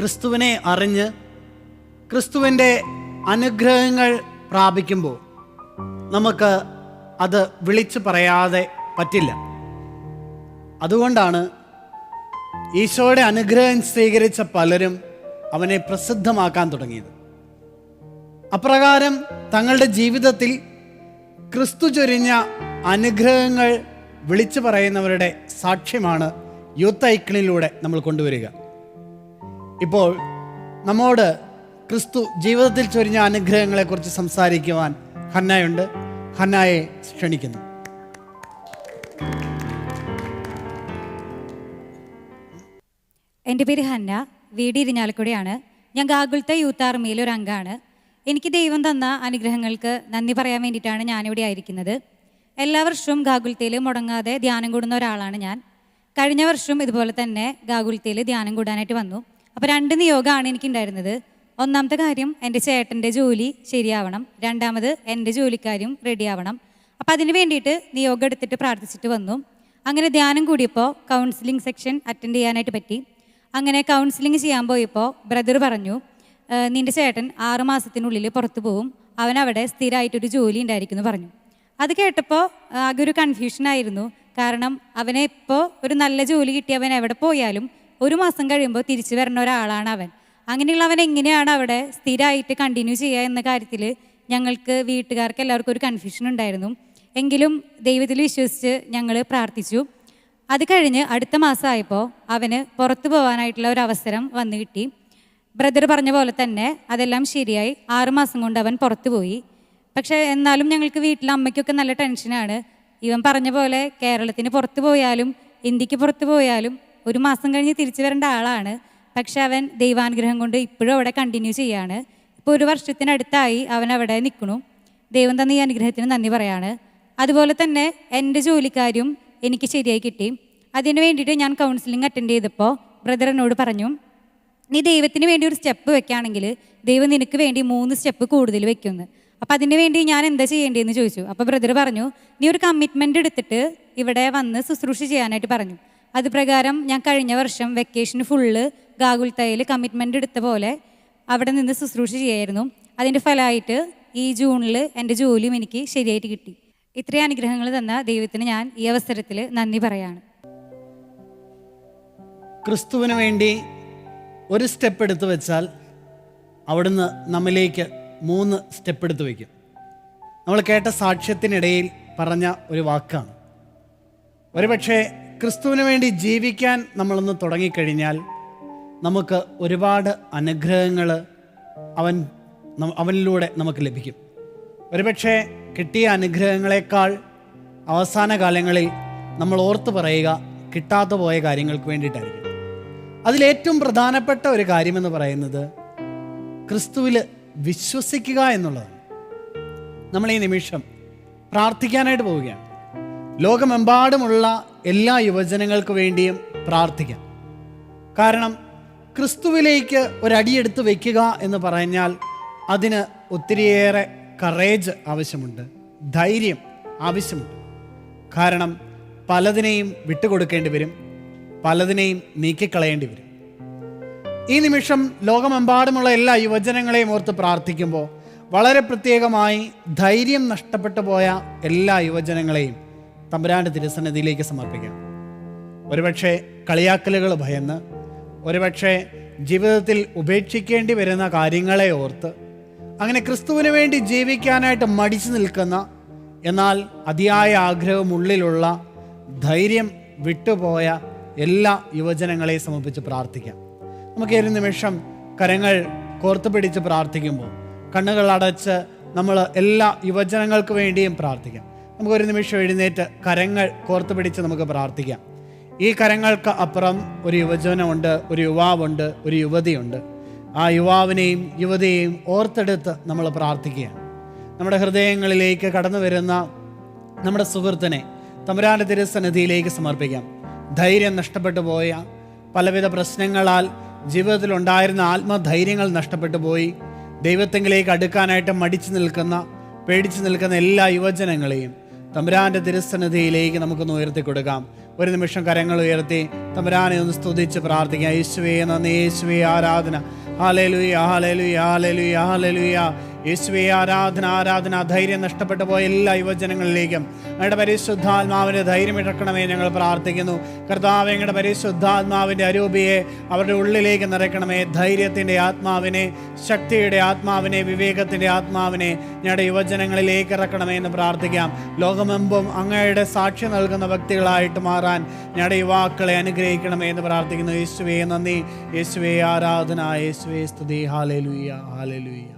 ക്രിസ്തുവിനെ അറിഞ്ഞ് ക്രിസ്തുവിൻ്റെ അനുഗ്രഹങ്ങൾ പ്രാപിക്കുമ്പോൾ നമുക്ക് അത് വിളിച്ചു പറയാതെ പറ്റില്ല. അതുകൊണ്ടാണ് ഈശോയുടെ അനുഗ്രഹം സ്വീകരിച്ച പലരും അവനെ പ്രസിദ്ധമാക്കാൻ തുടങ്ങിയത്. അപ്രകാരം തങ്ങളുടെ ജീവിതത്തിൽ ക്രിസ്തു ചൊരിഞ്ഞ അനുഗ്രഹങ്ങൾ വിളിച്ചു പറയുന്നവരുടെ സാക്ഷ്യമാണ് യൂത്ത് ഐക്കണിലൂടെ നമ്മൾ കൊണ്ടുവരിക. ഇപ്പോൾ നമ്മോട് ക്രിസ്തു ജീവിതത്തിൽ ചൊരിഞ്ഞ അനുഗ്രഹങ്ങളെക്കുറിച്ച് സംസാരിക്കുവാൻ ഹന്നായുണ്ട്. ഹന്നായെ ക്ഷണിക്കുന്നു. എൻ്റെ പേര് ഹന്ന, വീട് ഇരിഞ്ഞാലക്കുടയാണ്. ഞാൻ ഗാഗുൽത്തെ യൂത്ത് ആർമിയിൽ ഒരു അംഗമാണ്. എനിക്ക് ദൈവം തന്ന അനുഗ്രഹങ്ങൾക്ക് നന്ദി പറയാൻ വേണ്ടിയിട്ടാണ് ഞാനിവിടെ ആയിരിക്കുന്നത്. എല്ലാ വർഷവും ഗാഗുൽത്തയിൽ മുടങ്ങാതെ ധ്യാനം കൂടുന്ന ഒരാളാണ് ഞാൻ. കഴിഞ്ഞ വർഷം ഇതുപോലെ തന്നെ ഗാഗുൽത്തയിൽ ധ്യാനം കൂടാനായിട്ട് വന്നു. അപ്പോൾ 2 നിയോഗമാണ് എനിക്കുണ്ടായിരുന്നത്. ഒന്നാമത്തെ കാര്യം എൻ്റെ ചേട്ടൻ്റെ ജോലി ശരിയാവണം, രണ്ടാമത് എൻ്റെ ജോലിക്കാരും റെഡിയാവണം. അപ്പോൾ അതിന് വേണ്ടിയിട്ട് നിയോഗം എടുത്തിട്ട് പ്രാർത്ഥിച്ചിട്ട് വന്നു. അങ്ങനെ ധ്യാനം കൂടിയപ്പോൾ കൗൺസിലിംഗ് സെക്ഷൻ അറ്റൻഡ് ചെയ്യാനായിട്ട് പറ്റി. അങ്ങനെ കൗൺസിലിംഗ് ചെയ്യാൻ പോയപ്പോൾ ബ്രദർ പറഞ്ഞു, നിൻ്റെ ചേട്ടൻ 6 മാസത്തിനുള്ളിൽ പുറത്തു പോവും, അവനവിടെ സ്ഥിരമായിട്ടൊരു ജോലി ഉണ്ടായിരിക്കുമെന്ന് പറഞ്ഞു. അത് കേട്ടപ്പോൾ ആകെ ഒരു കൺഫ്യൂഷനായിരുന്നു. കാരണം അവനെ ഇപ്പോൾ ഒരു നല്ല ജോലി കിട്ടി അവൻ എവിടെ പോയാലും 1 മാസം കഴിയുമ്പോൾ തിരിച്ചു വരുന്ന ഒരാളാണ് അവൻ. അങ്ങനെയുള്ള അവൻ എങ്ങനെയാണ് അവിടെ സ്ഥിരമായിട്ട് കണ്ടിന്യൂ ചെയ്യുക എന്ന കാര്യത്തിൽ ഞങ്ങൾക്ക് വീട്ടുകാർക്ക് എല്ലാവർക്കും ഒരു കൺഫ്യൂഷൻ ഉണ്ടായിരുന്നു. എങ്കിലും ദൈവത്തിൽ വിശ്വസിച്ച് ഞങ്ങൾ പ്രാർത്ഥിച്ചു. അത് കഴിഞ്ഞ് അടുത്ത മാസമായപ്പോൾ അവന് പുറത്തു പോകാനായിട്ടുള്ള ഒരു അവസരം വന്നു കിട്ടി. ബ്രദർ പറഞ്ഞ പോലെ തന്നെ അതെല്ലാം ശരിയായി. 6 മാസം കൊണ്ട് അവൻ പുറത്തു പോയി. പക്ഷേ എന്നാലും ഞങ്ങൾക്ക് വീട്ടിലെ അമ്മയ്ക്കൊക്കെ നല്ല ടെൻഷനാണ്. ഇവൻ പറഞ്ഞ പോലെ കേരളത്തിന് പുറത്തു പോയാലും ഇന്ത്യക്ക് പുറത്തു പോയാലും 1 മാസം കഴിഞ്ഞ് തിരിച്ചു വരേണ്ട ആളാണ്. പക്ഷെ അവൻ ദൈവാനുഗ്രഹം കൊണ്ട് ഇപ്പോഴും അവിടെ കണ്ടിന്യൂ ചെയ്യാണ്. ഇപ്പോൾ 1 വർഷത്തിനടുത്തായി അവൻ അവിടെ നിൽക്കണു. ദൈവം തന്ന ഈ അനുഗ്രഹത്തിന് നന്ദി പറയാണ്. അതുപോലെ തന്നെ എൻ്റെ ജോലിക്കാരും എനിക്ക് ശരിയായി കിട്ടി. അതിന് വേണ്ടിയിട്ട് ഞാൻ കൗൺസിലിംഗ് അറ്റൻഡ് ചെയ്തപ്പോൾ ബ്രദർ എന്നോട് പറഞ്ഞു, നീ ദൈവത്തിന് വേണ്ടി ഒരു സ്റ്റെപ്പ് വെക്കുകയാണെങ്കിൽ ദൈവം നിനക്ക് വേണ്ടി 3 സ്റ്റെപ്പ് കൂടുതൽ വെക്കുമെന്ന്. അപ്പോൾ അതിന് വേണ്ടി ഞാൻ എന്താ ചെയ്യേണ്ടതെന്ന് ചോദിച്ചു. അപ്പോൾ ബ്രദർ പറഞ്ഞു, നീ ഒരു കമ്മിറ്റ്മെൻ്റ് എടുത്തിട്ട് ഇവിടെ വന്ന് ശുശ്രൂഷ ചെയ്യാനായിട്ട് പറഞ്ഞു. അത് പ്രകാരം ഞാൻ കഴിഞ്ഞ വർഷം വെക്കേഷൻ ഫുള്ള് ഗാഗുൽത്തയിൽ കമ്മിറ്റ്മെൻ്റ് എടുത്ത പോലെ അവിടെ നിന്ന് ശുശ്രൂഷ ചെയ്യായിരുന്നു. അതിൻ്റെ ഫലമായിട്ട് ഈ ജൂണിൽ എൻ്റെ ജോലിയും എനിക്ക് ശരിയായിട്ട് കിട്ടി. ഇത്രയും അനുഗ്രഹങ്ങൾ തന്ന ദൈവത്തിന് ഞാൻ ഈ അവസരത്തിൽ നന്ദി പറയാണ്. ക്രിസ്തുവിന് വേണ്ടി ഒരു സ്റ്റെപ്പ് എടുത്തു വെച്ചാൽ അവിടുന്ന് നമ്മിലേക്ക് 3 സ്റ്റെപ്പ് എടുത്ത് വയ്ക്കും. നമ്മൾ കേട്ട സാക്ഷ്യത്തിനിടയിൽ പറഞ്ഞ ഒരു വാക്കാണ്. ഒരുപക്ഷെ ക്രിസ്തുവിന് വേണ്ടി ജീവിക്കാൻ നമ്മളൊന്ന് തുടങ്ങിക്കഴിഞ്ഞാൽ നമുക്ക് ഒരുപാട് അനുഗ്രഹങ്ങൾ അവനിലൂടെ നമുക്ക് ലഭിക്കും. ഒരുപക്ഷെ കിട്ടിയ അനുഗ്രഹങ്ങളെക്കാൾ അവസാന കാലങ്ങളിൽ നമ്മൾ ഓർത്ത് പറയുക കിട്ടാതെ പോയ കാര്യങ്ങൾക്ക് വേണ്ടിയിട്ടായിരിക്കും. അതിലേറ്റവും പ്രധാനപ്പെട്ട ഒരു കാര്യമെന്ന് പറയുന്നത് ക്രിസ്തുവിൽ വിശ്വസിക്കുക എന്നുള്ളതാണ്. നമ്മൾ ഈ നിമിഷം പ്രാർത്ഥിക്കാനായിട്ട് പോവുകയാണ്. ലോകമെമ്പാടുമുള്ള എല്ലാ യുവജനങ്ങൾക്ക് വേണ്ടിയും പ്രാർത്ഥിക്കാം. കാരണം ക്രിസ്തുവിലേക്ക് ഒരടിയെടുത്ത് വയ്ക്കുക എന്ന് പറഞ്ഞാൽ അതിന് ഒത്തിരിയേറെ കറേജ് ആവശ്യമുണ്ട്, ധൈര്യം ആവശ്യമുണ്ട്. കാരണം പലതിനെയും വിട്ടുകൊടുക്കേണ്ടി വരും, പലതിനെയും നീക്കിക്കളയേണ്ടി വരും. ഈ നിമിഷം ലോകമെമ്പാടുമുള്ള എല്ലാ യുവജനങ്ങളെയും ഓർത്ത് പ്രാർത്ഥിക്കുമ്പോൾ വളരെ പ്രത്യേകമായി ധൈര്യം നഷ്ടപ്പെട്ടു പോയ എല്ലാ യുവജനങ്ങളെയും തമ്പുരാൻ്റെ തിരുസന്നിധിയിലേക്ക് സമർപ്പിക്കാം. ഒരുപക്ഷെ കളിയാക്കലുകൾ ഭയന്ന്, ഒരുപക്ഷെ ജീവിതത്തിൽ ഉപേക്ഷിക്കേണ്ടി വരുന്ന കാര്യങ്ങളെ ഓർത്ത് അങ്ങനെ ക്രിസ്തുവിന് വേണ്ടി ജീവിക്കാനായിട്ട് മടിച്ചു നിൽക്കുന്ന, എന്നാൽ അതിയായ ആഗ്രഹമുള്ളിലുള്ള, ധൈര്യം വിട്ടുപോയ എല്ലാ യുവജനങ്ങളെയും സമർപ്പിച്ച് പ്രാർത്ഥിക്കാം. നമുക്ക് ഒരു നിമിഷം കരങ്ങൾ കോർത്ത് പിടിച്ച് പ്രാർത്ഥിക്കുമ്പോൾ കണ്ണുകൾ അടച്ച് നമ്മൾ എല്ലാ യുവജനങ്ങൾക്ക് വേണ്ടിയും പ്രാർത്ഥിക്കാം. നമുക്കൊരു നിമിഷം എഴുന്നേറ്റ് കരങ്ങൾ കോർത്ത് പിടിച്ച് നമുക്ക് പ്രാർത്ഥിക്കാം. ഈ കരങ്ങൾക്ക് അപ്പുറം ഒരു യുവജനമുണ്ട്, ഒരു യുവാവുണ്ട്, ഒരു യുവതിയുണ്ട്. ആ യുവാവിനെയും യുവതിയെയും ഓർത്തെടുത്ത് നമ്മൾ പ്രാർത്ഥിക്കുകയാണ്. നമ്മുടെ ഹൃദയങ്ങളിലേക്ക് കടന്നു വരുന്ന നമ്മുടെ സുഹൃത്തിനെ തമ്പുരാൻ്റെ തിരുസന്നിധിയിലേക്ക് സമർപ്പിക്കാം. ധൈര്യം നഷ്ടപ്പെട്ടു പോയ, പലവിധ പ്രശ്നങ്ങളാൽ ജീവിതത്തിലുണ്ടായിരുന്ന ആത്മധൈര്യങ്ങൾ നഷ്ടപ്പെട്ടു പോയി ദൈവത്തെങ്കിലേക്ക് അടുക്കാനായിട്ട് മടിച്ചു നിൽക്കുന്ന, പേടിച്ചു നിൽക്കുന്ന എല്ലാ യുവജനങ്ങളെയും തമ്പുരാൻ്റെ തിരുസന്നിധിയിലേക്ക് നമുക്കൊന്ന് ഉയർത്തി കൊടുക്കാം. ഒരു നിമിഷം കരങ്ങൾ ഉയർത്തി തമ്പുരാനെ ഒന്ന് സ്തുതിച്ച് പ്രാർത്ഥിക്കാം. യേശുവേ നന്ദി, യേശുവേ ആരാധന. Hallelujah, hallelujah, hallelujah, hallelujah. യേശുവേ ആരാധന, ആരാധന. ധൈര്യം നഷ്ടപ്പെട്ടു പോയ എല്ലാ യുവജനങ്ങളിലേക്കും ഞങ്ങളുടെ പരിശുദ്ധാത്മാവിൻ്റെ ധൈര്യം ഇറക്കണമേ ഞങ്ങൾ പ്രാർത്ഥിക്കുന്നു. കർത്താവേ, ഞങ്ങളുടെ പരിശുദ്ധാത്മാവിൻ്റെ അരൂപിയെ അവരുടെ ഉള്ളിലേക്ക് നിറയ്ക്കണമേ. ധൈര്യത്തിൻ്റെ ആത്മാവിനെ, ശക്തിയുടെ ആത്മാവിനെ, വിവേകത്തിൻ്റെ ആത്മാവിനെ ഞങ്ങളുടെ യുവജനങ്ങളിലേക്ക് ഇറക്കണമേ എന്ന് പ്രാർത്ഥിക്കാം. ലോകമെമ്പും അങ്ങയുടെ സാക്ഷി നൽകുന്ന വ്യക്തികളായിട്ട് മാറാൻ ഞങ്ങളുടെ യുവാക്കളെ അനുഗ്രഹിക്കണമേ എന്ന് പ്രാർത്ഥിക്കുന്നു. യേശുവേ നന്ദി, യേശുവേ ആരാധന, യേശുവേ സ്തുതി. Hallelujah, hallelujah.